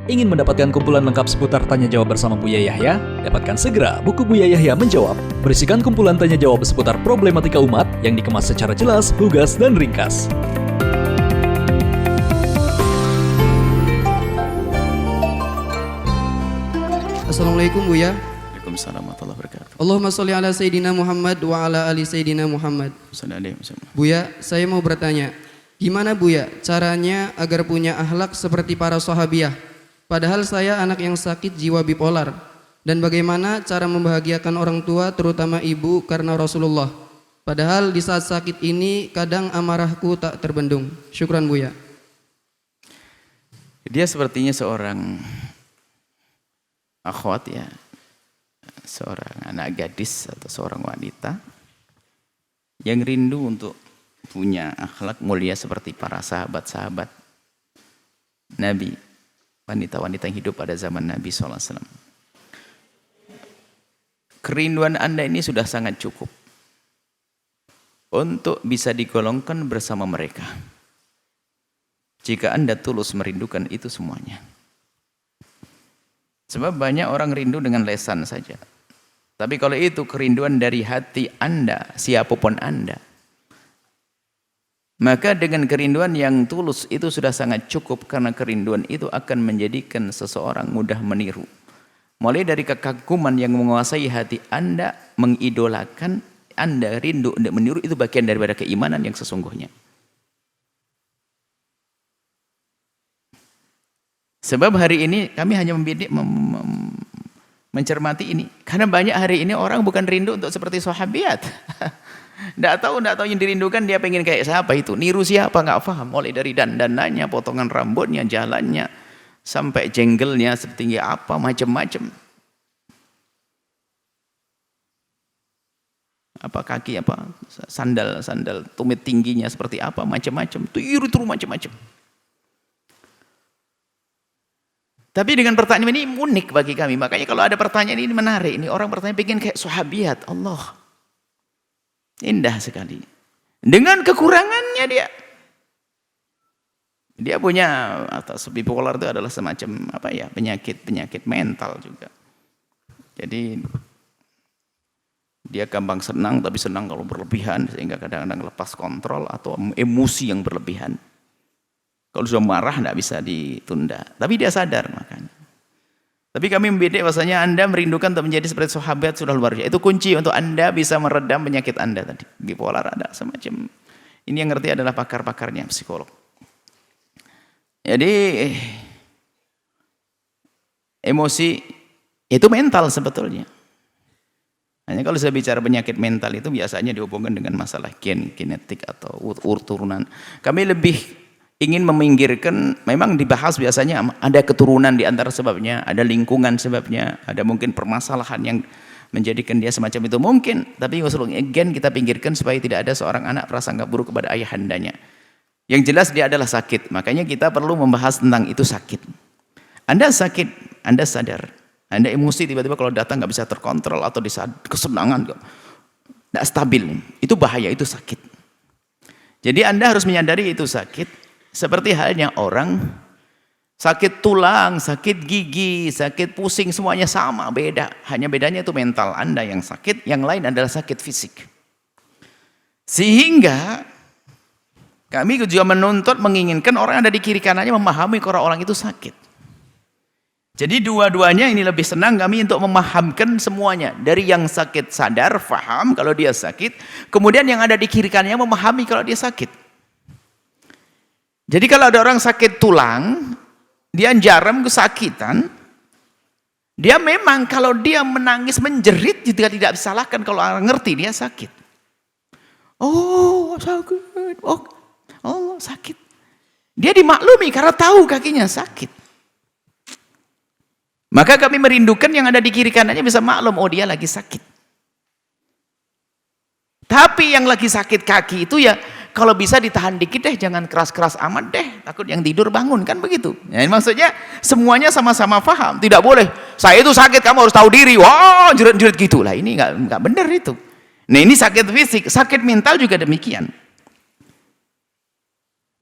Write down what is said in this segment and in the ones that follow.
Ingin mendapatkan kumpulan lengkap seputar Tanya Jawab bersama Buya Yahya? Dapatkan segera buku Buya Yahya Menjawab, berisikan kumpulan tanya jawab seputar problematika umat yang dikemas secara jelas, lugas, dan ringkas. Assalamualaikum Buya. Waalaikumsalam warahmatullahi wabarakatuh. Allahumma sholli ala Sayyidina Muhammad wa ala ali Sayyidina Muhammad. Buya, saya mau bertanya, gimana Buya caranya agar punya akhlak seperti para sahabiah? Padahal saya anak yang sakit jiwa bipolar. Dan bagaimana cara membahagiakan orang tua terutama ibu karena Rasulullah? Padahal di saat sakit ini kadang amarahku tak terbendung. Syukran Buya. Dia sepertinya seorang akhwat ya, seorang anak gadis atau seorang wanita yang rindu untuk punya akhlak mulia seperti para sahabat-sahabat Nabi, wanita-wanita yang hidup pada zaman Nabi SAW. Kerinduan Anda ini sudah sangat cukup untuk bisa digolongkan bersama mereka jika Anda tulus merindukan itu semuanya. Sebab banyak orang rindu dengan lesan saja. Tapi kalau itu kerinduan dari hati Anda, siapapun Anda, maka dengan kerinduan yang tulus itu sudah sangat cukup, karena kerinduan itu akan menjadikan seseorang mudah meniru. Mulai dari kekaguman yang menguasai hati Anda, mengidolakan, Anda rindu untuk meniru, itu bagian daripada keimanan yang sesungguhnya. Sebab hari ini kami hanya membidik, mencermati ini. Karena banyak hari ini orang bukan rindu untuk seperti sahabiat. Tidak tahu yang dirindukan dia pengen kayak siapa itu. Niru siapa nggak paham. Mulai dari dandanannya, potongan rambutnya, jalannya, sampai jenggelnya setinggi apa, macam-macam. Apa kaki, apa sandal tumit tingginya seperti apa, macam-macam. Tiru macam-macam. Tapi dengan pertanyaan ini unik bagi kami. Makanya kalau ada pertanyaan ini menarik. Ini orang bertanya pengen kayak sahabiat. Allah. Indah sekali. Dengan kekurangannya dia. Dia punya, atau bipolar itu adalah semacam apa ya, penyakit mental juga. Jadi dia gampang senang, tapi senang kalau berlebihan sehingga kadang-kadang lepas kontrol atau emosi yang berlebihan. Kalau sudah marah tidak bisa ditunda. Tapi dia sadar makanya. Tapi kami membidik bahasanya Anda merindukan untuk menjadi seperti sahabat sudah luar biasa. Itu kunci untuk Anda bisa meredam penyakit Anda tadi. Bipolar ada semacam. Ini yang ngerti adalah pakar-pakarnya, psikolog. Jadi emosi itu mental sebetulnya. Hanya kalau saya bicara penyakit mental itu biasanya dihubungkan dengan masalah genetik atau turunan. Kami lebih ingin meminggirkan, memang dibahas biasanya ada keturunan di antara sebabnya, ada lingkungan sebabnya, ada mungkin permasalahan yang menjadikan dia semacam itu mungkin, tapi gen kita pinggirkan supaya tidak ada seorang anak prasangka buruk kepada ayahandanya. Yang jelas dia adalah sakit, makanya kita perlu membahas tentang itu sakit. Anda sakit, Anda sadar, Anda emosi tiba-tiba kalau datang nggak bisa terkontrol atau di saat kesenangan nggak stabil, itu bahaya, itu sakit. Jadi Anda harus menyadari itu sakit. Seperti halnya orang sakit tulang, sakit gigi, sakit pusing, semuanya sama, beda. Hanya bedanya itu mental Anda yang sakit, yang lain adalah sakit fisik. Sehingga kami juga menuntut, menginginkan orang ada di kiri kanannya memahami kalau orang itu sakit. Jadi dua-duanya ini lebih senang kami untuk memahamkan semuanya. Dari yang sakit sadar, faham kalau dia sakit. Kemudian yang ada di kiri kanannya memahami kalau dia sakit. Jadi kalau ada orang sakit tulang, dia jarum kesakitan, dia memang kalau dia menangis menjerit juga tidak disalahkan kalau orang ngerti dia sakit. Oh sakit, oh sakit. Dia dimaklumi karena tahu kakinya sakit. Maka kami merindukan yang ada di kiri kanannya bisa maklum, oh dia lagi sakit. Tapi yang lagi sakit kaki itu ya kalau bisa ditahan dikit deh, jangan keras-keras amat deh, takut yang tidur bangun, kan begitu. Ya, maksudnya semuanya sama-sama paham, tidak boleh saya itu sakit kamu harus tahu diri, wah jerit-jerit gitu lah, ini nggak benar itu. Nah ini sakit fisik, sakit mental juga demikian.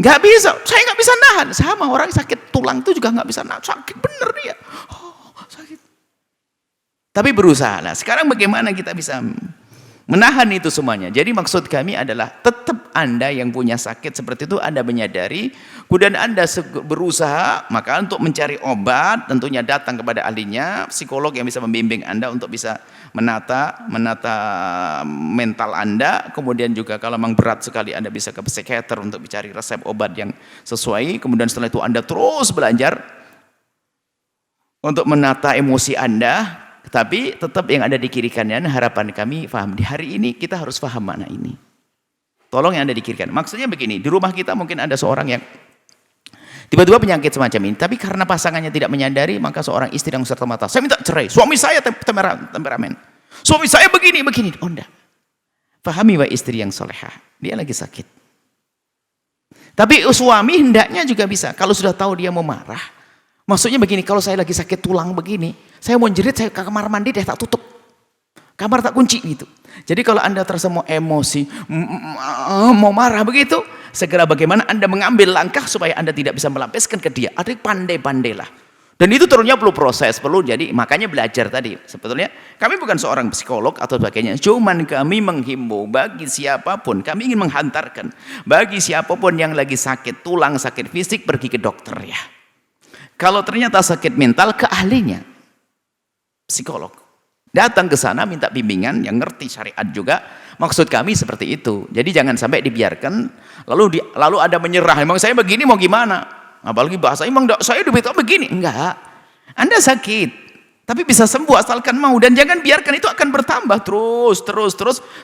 Nggak bisa, saya nggak bisa nahan. Sama orang sakit tulang itu juga nggak bisa nahan. Sakit bener dia. Oh, sakit. Tapi berusaha. Nah, sekarang bagaimana kita bisa menahan itu semuanya? Jadi maksud kami adalah tetap Anda yang punya sakit seperti itu, Anda menyadari, kemudian Anda berusaha, maka untuk mencari obat, tentunya datang kepada ahlinya, psikolog yang bisa membimbing Anda untuk bisa menata mental Anda. Kemudian juga kalau memang berat sekali, Anda bisa ke psikiater untuk mencari resep obat yang sesuai. Kemudian setelah itu Anda terus belajar untuk menata emosi Anda. Tapi tetap yang ada di kiri kanan, harapan kami paham. Di hari ini kita harus paham makna ini. Tolong yang ada di kiri kanan. Maksudnya begini, di rumah kita mungkin ada seorang yang tiba-tiba penyakit semacam ini. Tapi karena pasangannya tidak menyadari, maka seorang istri yang serta-merta, saya minta cerai. Suami saya temperamen. Suami saya begini. Oh enggak. Pahami wahai istri yang solehah. Dia lagi sakit. Tapi suami hendaknya juga bisa. Kalau sudah tahu dia mau marah. Maksudnya begini, kalau saya lagi sakit tulang begini, saya mau jerit, saya ke kamar mandi deh, tak tutup. Kamar tak kunci gitu. Jadi kalau Anda terasa mau emosi, mau marah begitu, segera bagaimana Anda mengambil langkah supaya Anda tidak bisa melampiaskan ke dia. Ada pandai-pandailah. Dan itu tentunya perlu proses, jadi makanya belajar tadi. Sebetulnya kami bukan seorang psikolog atau sebagainya, cuman kami menghimbau bagi siapapun, kami ingin menghantarkan bagi siapapun yang lagi sakit tulang, sakit fisik, pergi ke dokter ya. Kalau ternyata sakit mental, ke ahlinya, psikolog. Datang ke sana, minta bimbingan, yang ngerti syariat juga. Maksud kami seperti itu. Jadi jangan sampai dibiarkan, lalu ada menyerah. Emang saya begini mau gimana? Apalagi bahasa, emang saya udah begini. Enggak. Anda sakit, tapi bisa sembuh asalkan mau. Dan jangan biarkan itu akan bertambah terus.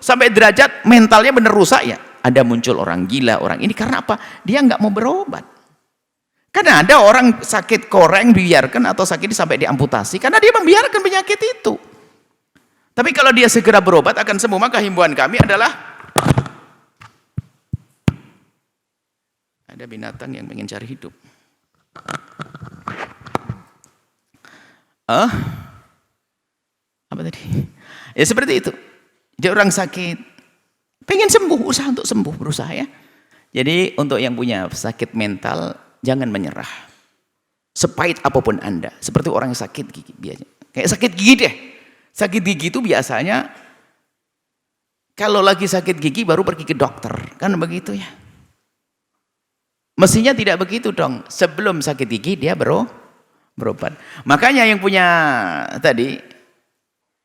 Sampai derajat mentalnya benar rusak ya. Ada muncul orang gila, orang ini. Karena apa? Dia nggak mau berobat. Karena ada orang sakit koreng biarkan atau sakit sampai diamputasi karena dia membiarkan penyakit itu. Tapi kalau dia segera berobat akan sembuh, maka himbauan kami adalah ada binatang yang ingin cari hidup. Apa tadi? Ya seperti itu. Dia orang sakit pengen sembuh, usaha untuk sembuh, berusaha ya. Jadi untuk yang punya sakit mental, jangan menyerah. Sepahit apapun Anda. Seperti orang yang sakit gigi biasanya. Kayak sakit gigi deh. Sakit gigi itu biasanya kalau lagi sakit gigi baru pergi ke dokter. Kan begitu ya. Mestinya tidak begitu dong. Sebelum sakit gigi dia berobat. Makanya yang punya tadi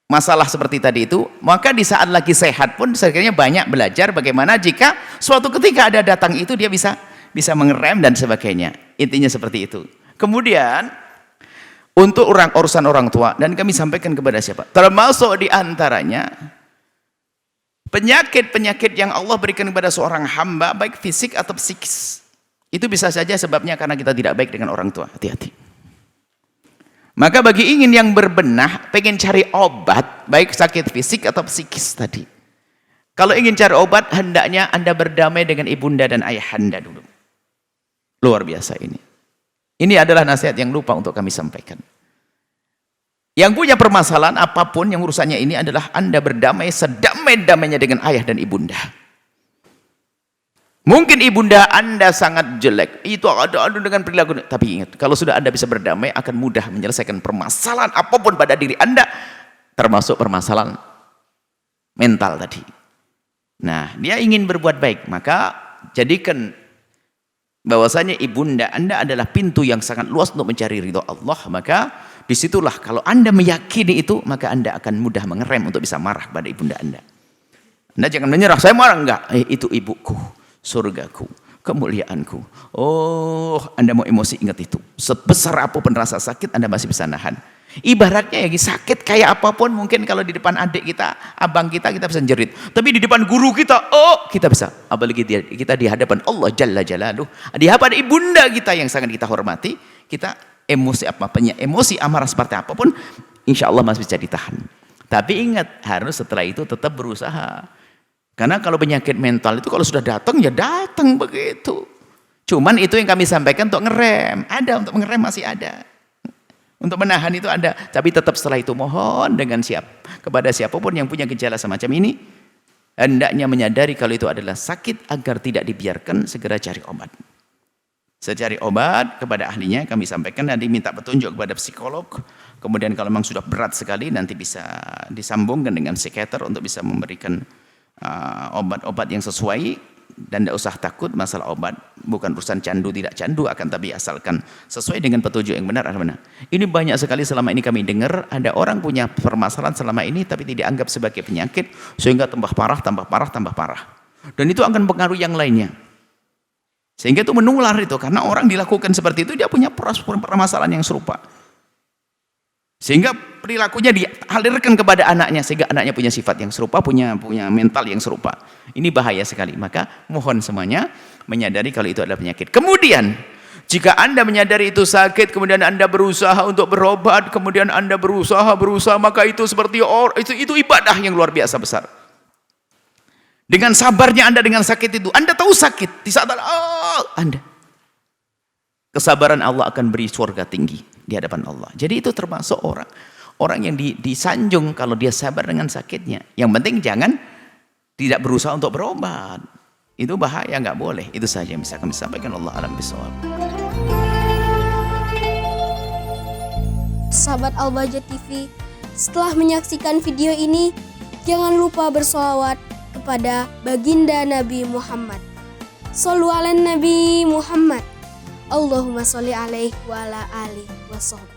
masalah seperti tadi itu, maka di saat lagi sehat pun sebenarnya banyak belajar bagaimana jika suatu ketika ada datang itu dia bisa mengerem dan sebagainya. Intinya seperti itu. Kemudian untuk urusan orang tua, dan kami sampaikan kepada siapa? Termasuk di antaranya penyakit-penyakit yang Allah berikan kepada seorang hamba, baik fisik atau psikis. Itu bisa saja sebabnya karena kita tidak baik dengan orang tua. Hati-hati. Maka bagi ingin yang berbenah, pengen cari obat, baik sakit fisik atau psikis tadi. Kalau ingin cari obat, hendaknya Anda berdamai dengan ibunda dan ayahanda dulu. Luar biasa ini. Ini adalah nasihat yang lupa untuk kami sampaikan. Yang punya permasalahan apapun yang urusannya ini adalah Anda berdamai sedamai-damainya dengan ayah dan ibunda. Mungkin ibunda Anda sangat jelek, itu ada dengan perilaku. Tapi ingat, kalau sudah Anda bisa berdamai, akan mudah menyelesaikan permasalahan apapun pada diri Anda, termasuk permasalahan mental tadi. Nah, dia ingin berbuat baik, maka jadikan bahwasanya ibunda Anda adalah pintu yang sangat luas untuk mencari ridho Allah. Maka disitulah kalau Anda meyakini itu, maka Anda akan mudah mengerem untuk bisa marah pada ibunda Anda. Anda jangan menyerah, saya marah enggak, itu ibuku, surgaku, kemuliaanku. Oh, Anda mau emosi, ingat itu. Sebesar apapun rasa sakit, Anda masih bisa nahan. Ibaratnya ya, sakit kayak apapun, mungkin kalau di depan adik kita, abang kita bisa jerit. Tapi di depan guru kita, kita bisa. Apalagi kita di hadapan Allah Jalla Jalaluh, di hadapan ibunda kita yang sangat kita hormati, kita emosi emosi amarah seperti apapun, insya Allah masih bisa ditahan. Tapi ingat, harus setelah itu tetap berusaha. Karena kalau penyakit mental itu kalau sudah datang, ya datang begitu. Cuman itu yang kami sampaikan untuk ngerem. Ada, untuk mengerem masih ada. Untuk menahan itu ada, tapi tetap setelah itu mohon dengan kepada siapapun yang punya gejala semacam ini, hendaknya menyadari kalau itu adalah sakit agar tidak dibiarkan, segera cari obat. Saya cari obat kepada ahlinya, kami sampaikan, nanti minta petunjuk kepada psikolog. Kemudian kalau memang sudah berat sekali, nanti bisa disambungkan dengan psikiater untuk bisa memberikan obat-obat yang sesuai. Dan tidak usah takut masalah obat, bukan urusan candu tidak candu, akan tapi asalkan sesuai dengan petunjuk yang benar. Ini banyak sekali selama ini kami dengar, ada orang punya permasalahan selama ini tapi tidak anggap sebagai penyakit, sehingga tambah parah, tambah parah, tambah parah. Dan itu akan mempengaruhi yang lainnya. Sehingga itu menular itu, karena orang dilakukan seperti itu, dia punya permasalahan yang serupa. Sehingga perilakunya dialirkan kepada anaknya, sehingga anaknya punya sifat yang serupa, punya mental yang serupa. Ini bahaya sekali. Maka mohon semuanya menyadari kalau itu adalah penyakit. Kemudian, jika Anda menyadari itu sakit, kemudian Anda berusaha untuk berobat, kemudian Anda berusaha, maka itu seperti itu ibadah yang luar biasa besar. Dengan sabarnya Anda dengan sakit itu, Anda tahu sakit, di saat Anda kesabaran Allah akan beri surga tinggi di hadapan Allah. Jadi itu termasuk orang yang disanjung kalau dia sabar dengan sakitnya. Yang penting jangan tidak berusaha untuk berobat. Itu bahaya, nggak boleh. Itu saja yang bisa kami sampaikan. Allah alam bisawab. Sahabat Al-Bahjah TV, setelah menyaksikan video ini, jangan lupa bersolawat kepada baginda Nabi Muhammad. Shollu ala Nabi Muhammad. Allahumma sholli alaihi wa ala alihi wa sahbihi.